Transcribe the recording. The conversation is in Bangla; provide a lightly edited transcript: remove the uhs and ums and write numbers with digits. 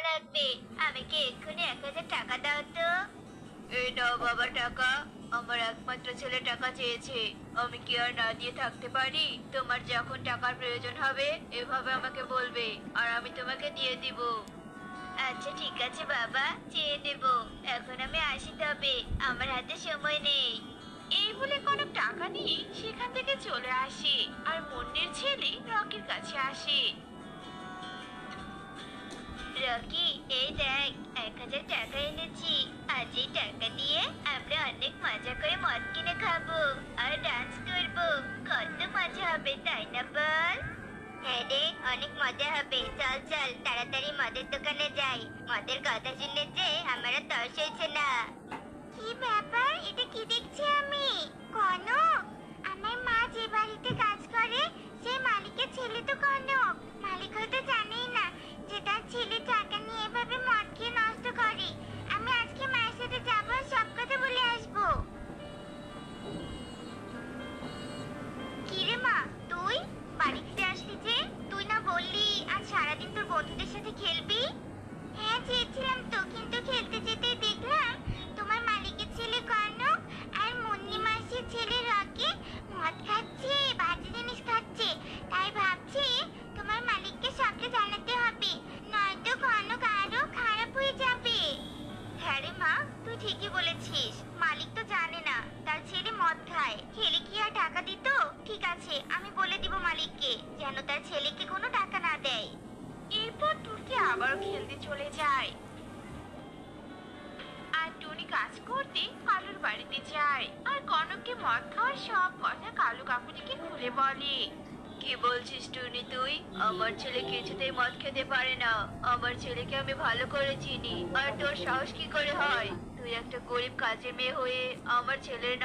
লাগবে। আমাকে এক্ষুনি 1,000 টাকা দাও তো। এই নাও বাবা টাকা। আমার একমাত্র ছেলে টাকা চেয়েছে, আমি কি আর না দিয়ে থাকতে পারি? তোমার যখন টাকার প্রয়োজন হবে এভাবে আমাকে বলবে, আর আমি তোমাকে দিয়ে দিব। আচ্ছা ঠিক আছে বাবা, চেয়ে নেব। এখন আমি আসি তবে, আমার হাতে সময় নেই। এই বলে কনক টাকা নিয়ে সেখান থেকে চলে আসে আর মুন্নির ছেলে রকির কাছে আসে। রকি, এই দেখ, 1,000 টাকা এনেছি। আজ এই টাকা দিয়ে আমরা অনেক মজা করে মদ কিনে খাবো আর ডান্স করবো। কত মজা হবে তাই না বল? হ্যাঁ রে, অনেক মজা হবে। চল চল তাড়াতাড়ি মদের দোকানে যাই। মদের কথা শুনে যে আমার আর তর সইছে না। কি ব্যাপার, এটা কি দেখছি আমি? কনক, আমার মা যে বাড়িতে কাজ করে সেই মালিকের ছেলে তো কনক। মালিক হয়তো জানেই না যে তার ছেলে টাকা নিয়ে এভাবে মদ খেয়ে নষ্ট করে। আমি আজকে মায়ের সাথে যাবো আর সব কথা বলে আসবো। কিরে মা, তুই বাড়িতে আসলি যে? তুই না বললি আজ সারাদিন তোর বন্ধুদের সাথে খেলবি? হ্যাঁ চেয়েছিলাম তো, কিন্তু খেলতে যেতেই দেখলাম তোমার মালিকের ছেলে কনক আর মুন্নি মাসির ছেলে রকি মদ খাচ্ছে, বাজে জিনিস খাচ্ছে। তাই ভাবছি তোমার মালিককে সবটা জানাতে হবে, নয়তো কনক আরো খারাপ হয়ে যাবে। হ্যাঁ রে মা, তুই ঠিকই বলেছিস। মালিক তো জানে না তার ছেলে মদ খায়, খেলে কি আর টাকা দিত? ঠিক আছে, আমি বলে দিব মালিককে যেন তার ছেলেকে কোনো টাকা না দেয়। এরপর টুকি আবার খেলতে চলে যায় আর টুনি কাজ করতে কালুর বাড়িতে যায় আর কনককে মদ খাওয়ার সব কথা কালু কাকুলিকে খুলে বলে। কি বলছিস টুনি তুই? আমার ছেলে কিছুতেই মদ খেতে পারে না। আমার ছেলেকে আমি ভালো করে চিনি। আর তোর সাহস কি করে হয়? তুই একটা গরিব কাজের মেয়ে হয়ে আমার ছেলের